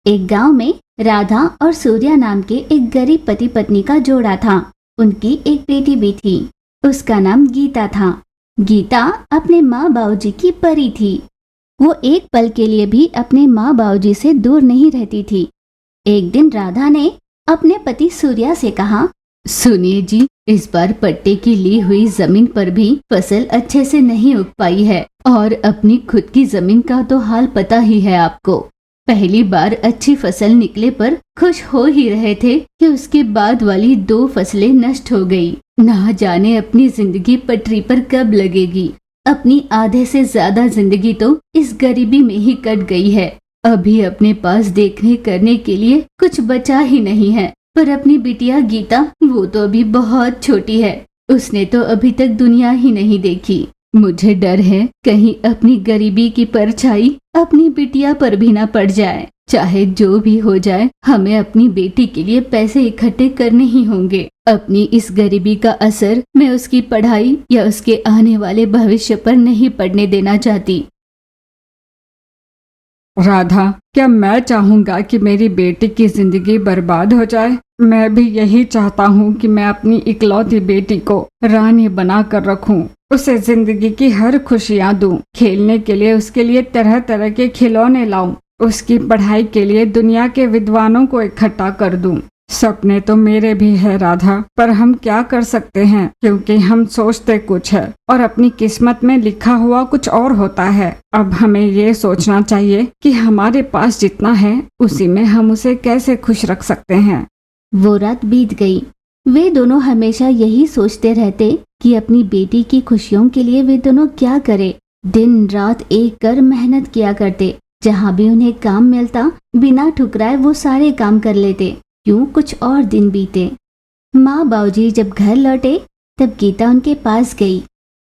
एक गांव में राधा और सूर्या नाम के एक गरीब पति पत्नी का जोड़ा था। उनकी एक बेटी भी थी। उसका नाम गीता था। गीता अपने माँ बाबूजी की परी थी। वो एक पल के लिए भी अपने माँ बाबूजी से दूर नहीं रहती थी। एक दिन राधा ने अपने पति सूर्या से कहा, सुनिए जी, इस बार पट्टे की ली हुई जमीन पर भी फसल अच्छे से नहीं उग पाई है और अपनी खुद की जमीन का तो हाल पता ही है आपको। पहली बार अच्छी फसल निकले पर खुश हो ही रहे थे कि उसके बाद वाली 2 फसलें नष्ट हो गई। ना जाने अपनी जिंदगी पटरी पर कब लगेगी। अपनी आधे से ज्यादा जिंदगी तो इस गरीबी में ही कट गई है। अभी अपने पास देखने करने के लिए कुछ बचा ही नहीं है। पर अपनी बिटिया गीता, वो तो अभी बहुत छोटी है। उसने तो अभी तक दुनिया ही नहीं देखी। मुझे डर है कहीं अपनी गरीबी की परछाई अपनी बिटिया पर भी ना पड़ जाए। चाहे जो भी हो जाए, हमें अपनी बेटी के लिए पैसे इकट्ठे करने ही होंगे। अपनी इस गरीबी का असर मैं उसकी पढ़ाई या उसके आने वाले भविष्य पर नहीं पड़ने देना चाहती। राधा, क्या मैं चाहूंगा कि मेरी बेटी की जिंदगी बर्बाद हो जाए? मैं भी यही चाहता हूँ कि मैं अपनी इकलौती बेटी को रानी बना कर रखूं, उसे जिंदगी की हर खुशियाँ दूं, खेलने के लिए उसके लिए तरह तरह के खिलौने लाऊं, उसकी पढ़ाई के लिए दुनिया के विद्वानों को इकट्ठा कर दूं। सपने तो मेरे भी है राधा, पर हम क्या कर सकते हैं, क्योंकि हम सोचते कुछ है और अपनी किस्मत में लिखा हुआ कुछ और होता है। अब हमें ये सोचना चाहिए कि हमारे पास जितना है उसी में हम उसे कैसे खुश रख सकते हैं। वो रात बीत गई। वे दोनों हमेशा यही सोचते रहते कि अपनी बेटी की खुशियों के लिए वे दोनों क्या करें। दिन रात एक कर मेहनत किया करते। जहाँ भी उन्हें काम मिलता, बिना ठुकराए वो सारे काम कर लेते। यूं कुछ और दिन बीते। माँ बाबूजी जब घर लौटे तब गीता उनके पास गई।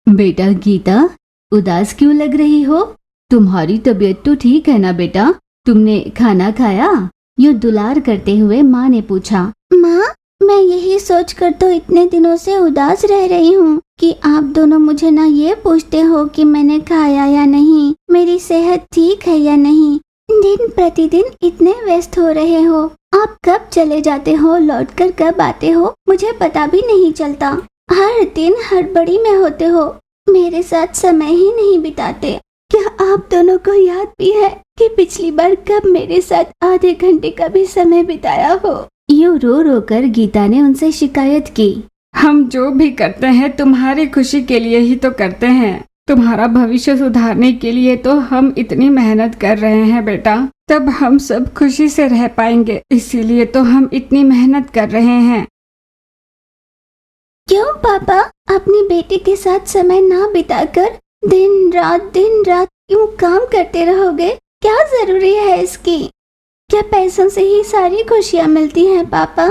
बेटा गीता, उदास क्यों लग रही हो? तुम्हारी तबीयत तो ठीक है ना बेटा? तुमने खाना खाया? यूं दुलार करते हुए माँ ने पूछा। माँ, मैं यही सोचकर तो इतने दिनों से उदास रह रही हूँ कि आप दोनों मुझे ना ये पूछते हो कि मैंने खाया या नहीं, मेरी सेहत ठीक है या नहीं। दिन प्रतिदिन इतने व्यस्त हो रहे हो। आप कब चले जाते हो, लौटकर कब आते हो, मुझे पता भी नहीं चलता। हर दिन हड़बड़ी में होते हो, मेरे साथ समय ही नहीं बिताते। क्या आप दोनों को याद भी है कि पिछली बार कब मेरे साथ आधे घंटे का भी समय बिताया हो? यूं रो रो कर गीता ने उनसे शिकायत की। हम जो भी करते हैं तुम्हारी खुशी के लिए ही तो करते हैं। तुम्हारा भविष्य सुधारने के लिए तो हम इतनी मेहनत कर रहे हैं बेटा, तब हम सब खुशी से रह पाएंगे। इसीलिए तो हम इतनी मेहनत कर रहे हैं। क्यों पापा अपनी बेटी के साथ समय ना बिताकर दिन रात यूं काम करते रहोगे? क्या जरूरी है इसकी? क्या पैसों से ही सारी खुशियाँ मिलती हैं पापा?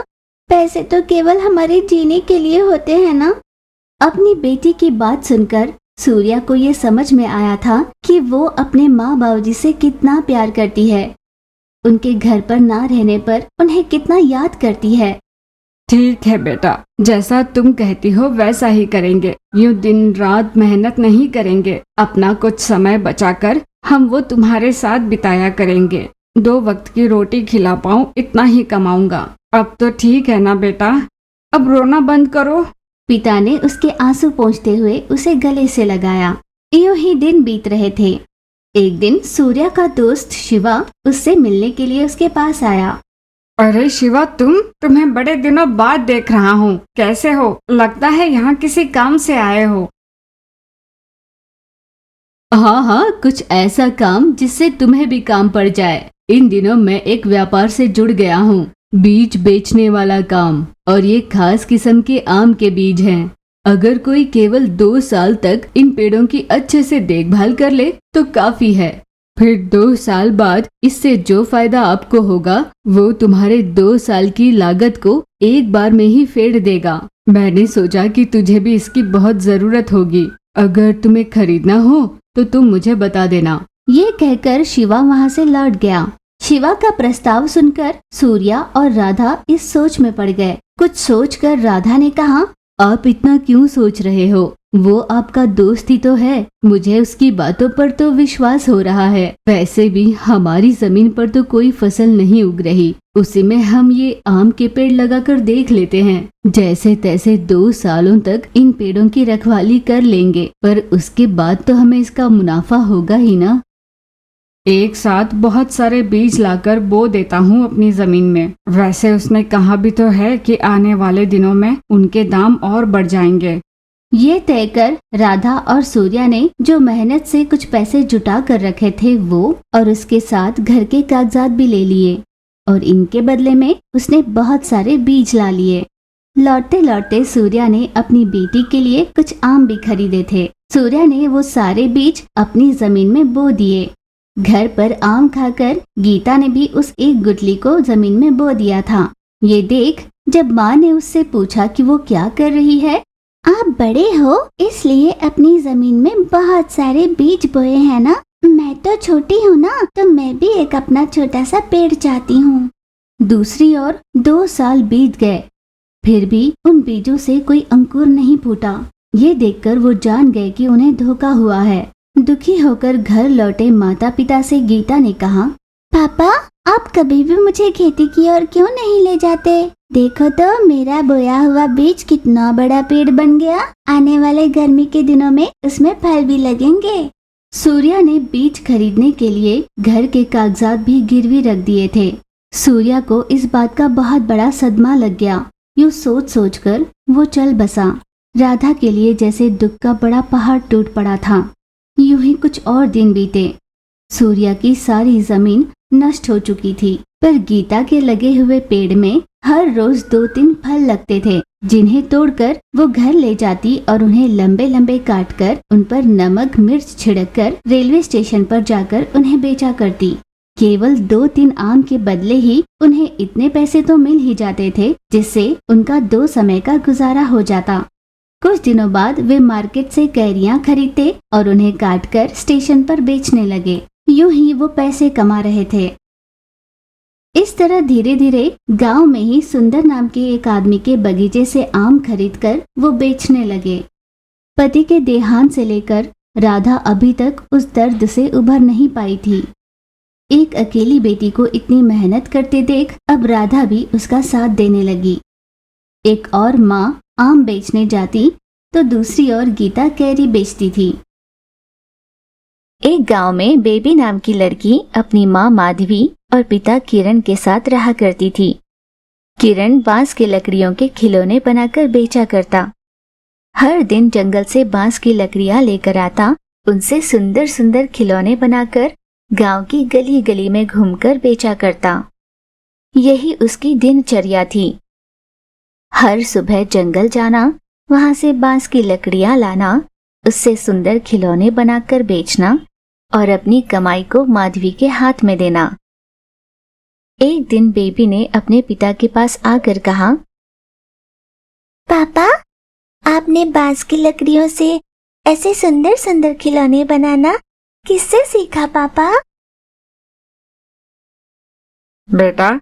पैसे तो केवल हमारे जीने के लिए होते हैं ना। अपनी बेटी की बात सुनकर सूर्या को ये समझ में आया था कि वो अपने माँ बाबूजी से कितना प्यार करती है। उनके घर पर ना रहने पर उन्हें कितना याद करती है। ठीक है बेटा, जैसा तुम कहती हो वैसा ही करेंगे। यूं दिन रात मेहनत नहीं करेंगे। अपना कुछ समय बचाकर हम वो तुम्हारे साथ बिताया करेंगे। 2 वक्त की रोटी खिला पाऊं इतना ही कमाऊंगा। अब तो ठीक है ना बेटा? अब रोना बंद करो। पिता ने उसके आंसू पोंछते हुए उसे गले से लगाया। यूं ही दिन बीत रहे थे। एक दिन सूर्या का दोस्त शिवा उससे मिलने के लिए उसके पास आया। अरे शिवा, तुम्हें बड़े दिनों बाद देख रहा हूँ। कैसे हो? लगता है यहाँ किसी काम से आए हो। हाँ, कुछ ऐसा काम जिससे तुम्हें भी काम पड़ जाए। इन दिनों मैं एक व्यापार से जुड़ गया हूँ, बीज बेचने वाला काम। और ये खास किस्म के आम के बीज हैं। अगर कोई केवल 2 साल तक इन पेड़ों की अच्छे से देखभाल कर ले तो काफी है। फिर 2 साल बाद इससे जो फायदा आपको होगा वो तुम्हारे 2 साल की लागत को एक बार में ही फेर देगा। मैंने सोचा कि तुझे भी इसकी बहुत जरूरत होगी। अगर तुम्हें खरीदना हो तो तुम मुझे बता देना। ये कहकर शिवा वहाँ से लौट गया। शिवा का प्रस्ताव सुनकर सूर्या और राधा इस सोच में पड़ गए। कुछ सोचकर राधा ने कहा, आप इतना क्यों सोच रहे हो? वो आपका दोस्त ही तो है। मुझे उसकी बातों पर तो विश्वास हो रहा है। वैसे भी हमारी जमीन पर तो कोई फसल नहीं उग रही, उसी में हम ये आम के पेड़ लगाकर देख लेते हैं। जैसे तैसे 2 सालों तक इन पेड़ों की रखवाली कर लेंगे, पर उसके बाद तो हमें इसका मुनाफा होगा ही ना। एक साथ बहुत सारे बीज लाकर बो देता हूँ अपनी जमीन में। वैसे उसने कहा भी तो है कि आने वाले दिनों में उनके दाम और बढ़ जाएंगे। ये तय कर राधा और सूर्या ने जो मेहनत से कुछ पैसे जुटा कर रखे थे वो और उसके साथ घर के कागजात भी ले लिए, और इनके बदले में उसने बहुत सारे बीज ला लिए। लौटते लौटते सूर्या ने अपनी बेटी के लिए कुछ आम भी खरीदे थे। सूर्या ने वो सारे बीज अपनी जमीन में बो दिए। घर पर आम खाकर गीता ने भी उस एक गुठली को जमीन में बो दिया था। ये देख जब माँ ने उससे पूछा कि वो क्या कर रही है, आप बड़े हो इसलिए अपनी जमीन में बहुत सारे बीज बोए हैं ना। मैं तो छोटी हूँ ना, तो मैं भी एक अपना छोटा सा पेड़ चाहती हूँ। दूसरी ओर 2 साल बीत गए, फिर भी उन बीजों से कोई अंकुर नहीं फूटा। ये देखकर वो जान गए कि उन्हें धोखा हुआ है। दुखी होकर घर लौटे माता पिता से गीता ने कहा, पापा आप कभी भी मुझे खेती की ओर क्यों नहीं ले जाते? देखो तो मेरा बोया हुआ बीज कितना बड़ा पेड़ बन गया। आने वाले गर्मी के दिनों में उसमें फल भी लगेंगे। सूर्या ने बीज खरीदने के लिए घर के कागजात भी गिरवी रख दिए थे। सूर्या को इस बात का बहुत बड़ा सदमा लग गया। यूं सोच सोच कर वो चल बसा। राधा के लिए जैसे दुख का बड़ा पहाड़ टूट पड़ा था। यूं ही कुछ और दिन बीते। सूर्या की सारी जमीन नष्ट हो चुकी थी, पर गीता के लगे हुए पेड़ में हर रोज 2-3 फल लगते थे, जिन्हें तोड़कर वो घर ले जाती और उन्हें लंबे लंबे काटकर उन पर नमक मिर्च छिड़ककर रेलवे स्टेशन पर जाकर उन्हें बेचा करती। केवल 2-3 आम के बदले ही उन्हें इतने पैसे तो मिल ही जाते थे, जिससे उनका 2 समय का गुजारा हो जाता। कुछ दिनों बाद वे मार्केट से कैरियां खरीदते और उन्हें काटकर स्टेशन पर बेचने लगे। यूं ही वो पैसे कमा रहे थे। इस तरह धीरे धीरे गांव में ही सुंदर नाम के एक आदमी के बगीचे से आम खरीदकर वो बेचने लगे। पति के देहांत से लेकर राधा अभी तक उस दर्द से उभर नहीं पाई थी। एक अकेली बेटी को इतनी मेहनत करते देख अब राधा भी उसका साथ देने लगी। एक और माँ आम बेचने जाती तो दूसरी ओर गीता कैरी बेचती थी। एक गांव में बेबी नाम की लड़की अपनी माँ माधवी और पिता किरण के साथ रहा करती थी। किरण बांस की लकड़ियों के खिलौने बनाकर बेचा करता। हर दिन जंगल से बांस की लकड़ियां लेकर आता, उनसे सुंदर सुंदर खिलौने बनाकर गांव की गली गली में घूमकर बेचा करता। यही उसकी दिनचर्या थी। हर सुबह जंगल जाना, वहां से बांस की लकड़ियां लाना, उससे सुंदर खिलौने बनाकर बेचना और अपनी कमाई को माधवी के हाथ में देना। एक दिन बेबी ने अपने पिता के पास आकर कहा, पापा आपने बांस की लकड़ियों से ऐसे सुंदर सुंदर खिलौने बनाना किससे सीखा पापा? बेटा,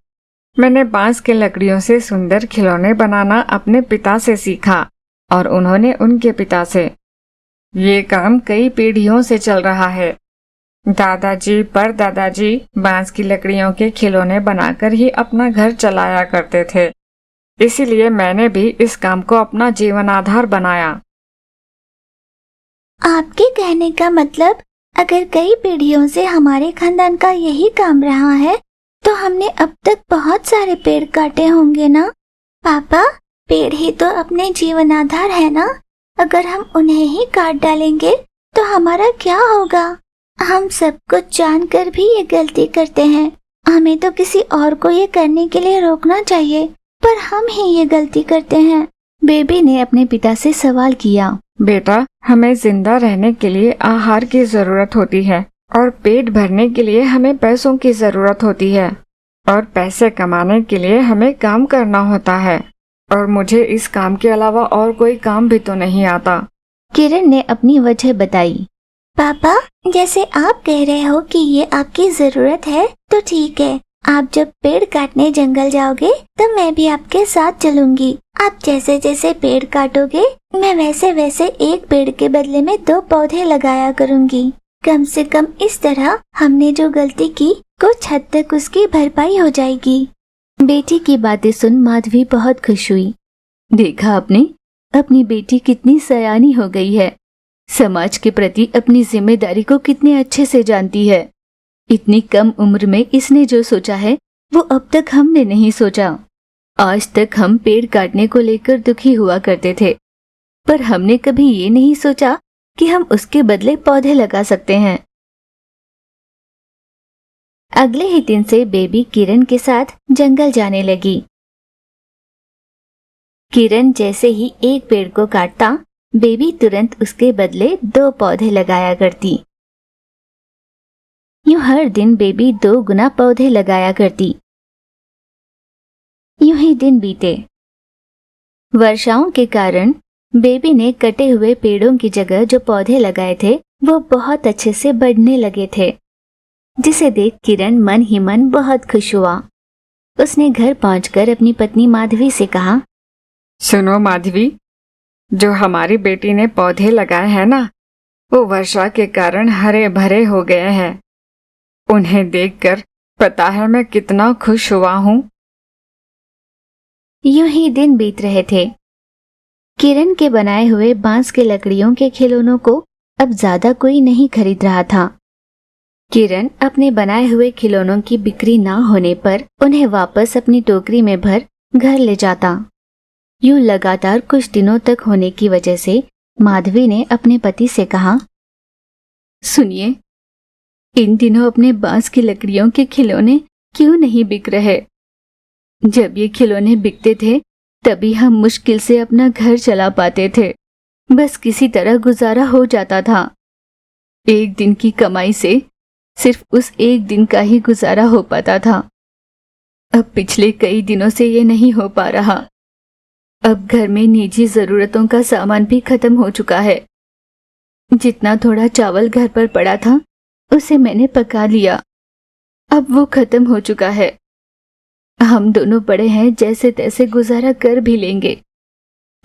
मैंने बांस की लकड़ियों से सुंदर खिलौने बनाना अपने पिता से सीखा और उन्होंने उनके पिता से। ये काम कई पीढ़ियों से चल रहा है। दादाजी परदादाजी बांस की लकड़ियों के खिलौने बनाकर ही अपना घर चलाया करते थे, इसीलिए मैंने भी इस काम को अपना जीवन आधार बनाया। आपके कहने का मतलब अगर कई पीढ़ियों से हमारे खानदान का यही काम रहा है तो हमने अब तक बहुत सारे पेड़ काटे होंगे ना? पापा, पेड़ ही तो अपने जीवन आधार है ना? अगर हम उन्हें ही काट डालेंगे तो हमारा क्या होगा? हम सब कुछ जानकर भी ये गलती करते हैं। हमें तो किसी और को ये करने के लिए रोकना चाहिए, पर हम ही ये गलती करते हैं। बेबी ने अपने पिता से सवाल किया। बेटा, हमें जिंदा रहने के लिए आहार की जरूरत होती है और पेट भरने के लिए हमें पैसों की जरूरत होती है और पैसे कमाने के लिए हमें काम करना होता है, और मुझे इस काम के अलावा और कोई काम भी तो नहीं आता। किरण ने अपनी वजह बताई। पापा, जैसे आप कह रहे हो कि ये आपकी जरूरत है तो ठीक है। आप जब पेड़ काटने जंगल जाओगे तो मैं भी आपके साथ चलूंगी। आप जैसे जैसे पेड़ काटोगे मैं वैसे वैसे एक पेड़ के बदले में 2 पौधे लगाया करूंगी। कम से कम इस तरह हमने जो गलती की कुछ हद तक उसकी भरपाई हो जाएगी। बेटी की बातें सुन माधवी बहुत खुश हुई। देखा आपने, अपनी बेटी कितनी सयानी हो गई है, समाज के प्रति अपनी जिम्मेदारी को कितने अच्छे से जानती है। इतनी कम उम्र में इसने जो सोचा है वो अब तक हमने नहीं सोचा। आज तक हम पेड़ काटने को लेकर दुखी हुआ करते थे, पर हमने कभी ये नहीं सोचा कि हम उसके बदले पौधे लगा सकते हैं। अगले ही दिन से बेबी किरण के साथ जंगल जाने लगी। किरण जैसे ही एक पेड़ को काटता, बेबी तुरंत उसके बदले 2 पौधे लगाया करती। यूं हर दिन बेबी 2 गुना पौधे लगाया करती। यूं ही दिन बीते। वर्षाओं के कारण बेबी ने कटे हुए पेड़ों की जगह जो पौधे लगाए थे वो बहुत अच्छे से बढ़ने लगे थे, जिसे देख किरण मन ही मन बहुत खुश हुआ। उसने घर पहुंचकर अपनी पत्नी माधवी से कहा, सुनो माधवी, जो हमारी बेटी ने पौधे लगाए हैं ना, वो वर्षा के कारण हरे भरे हो गए हैं। उन्हें देखकर पता है मैं कितना खुश हुआ हूँ। यूं ही दिन बीत रहे थे। किरण के बनाए हुए बांस के लकड़ियों के खिलौनों को अब ज्यादा कोई नहीं खरीद रहा था। किरण अपने बनाए हुए खिलौनों की बिक्री ना होने पर उन्हें वापस अपनी टोकरी में भर घर ले जाता। यूं लगातार कुछ दिनों तक होने की वजह से माधवी ने अपने पति से कहा, सुनिए, इन दिनों अपने बांस की लकड़ियों के खिलौने क्यों नहीं बिक रहे? जब ये खिलौने बिकते थे तभी हम मुश्किल से अपना घर चला पाते थे। बस किसी तरह गुजारा हो जाता था। एक दिन की कमाई से सिर्फ उस एक दिन का ही गुजारा हो पाता था। अब पिछले कई दिनों से ये नहीं हो पा रहा। अब घर में निजी जरूरतों का सामान भी खत्म हो चुका है। जितना थोड़ा चावल घर पर पड़ा था उसे मैंने पका लिया। अब वो खत्म हो चुका है। हम दोनों पड़े हैं, जैसे तैसे गुजारा कर भी लेंगे।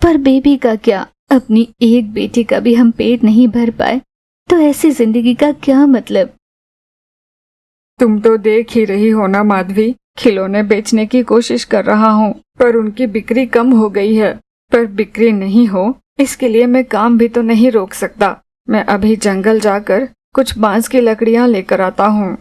पर बेबी का क्या? अपनी एक बेटी का भी हम पेट नहीं भर पाए तो ऐसी जिंदगी का क्या मतलब? तुम तो देख ही रही हो ना माधवी, खिलौने बेचने की कोशिश कर रहा हूँ पर उनकी बिक्री कम हो गई है। पर बिक्री नहीं हो इसके लिए मैं काम भी तो नहीं रोक सकता। मैं अभी जंगल जाकर कुछ बांस की लकड़ियाँ लेकर आता हूँ।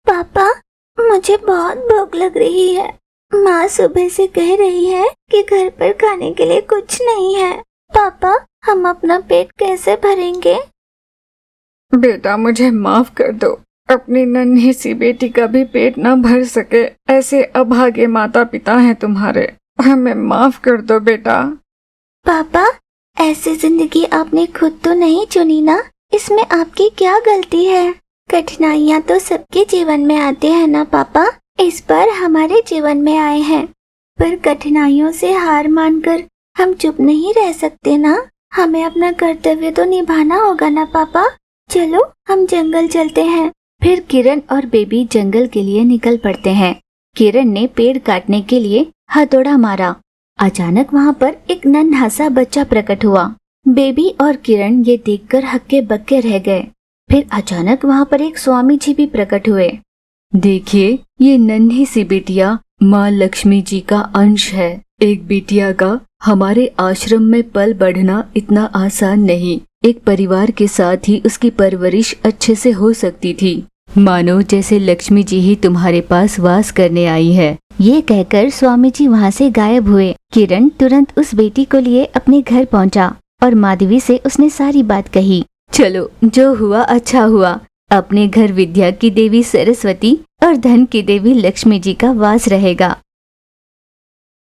पापा, मुझे बहुत भूख लग रही है। माँ सुबह से कह रही है कि घर पर खाने के लिए कुछ नहीं है। पापा, हम अपना पेट कैसे भरेंगे? बेटा मुझे माफ कर दो। अपनी नन्ही सी बेटी का भी पेट ना भर सके ऐसे अभागे माता पिता हैं तुम्हारे। हमें माफ कर दो बेटा। पापा, ऐसी जिंदगी आपने खुद तो नहीं चुनी ना, इसमें आपकी क्या गलती है? कठिनाइयाँ तो सबके जीवन में आते हैं ना पापा, इस बार हमारे जीवन में आए हैं। पर कठिनाइयों से हार मानकर हम चुप नहीं रह सकते ना। हमें अपना कर्तव्य तो निभाना होगा ना पापा। चलो हम जंगल चलते हैं। फिर किरण और बेबी जंगल के लिए निकल पड़ते हैं। किरण ने पेड़ काटने के लिए हथौड़ा मारा। अचानक वहाँ पर एक नन्हा सा बच्चा प्रकट हुआ। बेबी और किरण ये देखकर हक्के बक्के रह गए। फिर अचानक वहाँ पर एक स्वामी जी भी प्रकट हुए। देखिए, ये नन्ही सी बिटिया माँ लक्ष्मी जी का अंश है। एक बिटिया का हमारे आश्रम में पल बढ़ना इतना आसान नहीं। एक परिवार के साथ ही उसकी परवरिश अच्छे से हो सकती थी। मानो जैसे लक्ष्मी जी ही तुम्हारे पास वास करने आई है। ये कहकर स्वामी जी वहाँ से गायब हुए। किरण तुरंत उस बेटी को लिए अपने घर पहुँचा और माधवी से उसने सारी बात कही। चलो, जो हुआ अच्छा हुआ। अपने घर विद्या की देवी सरस्वती और धन की देवी लक्ष्मी जी का वास रहेगा।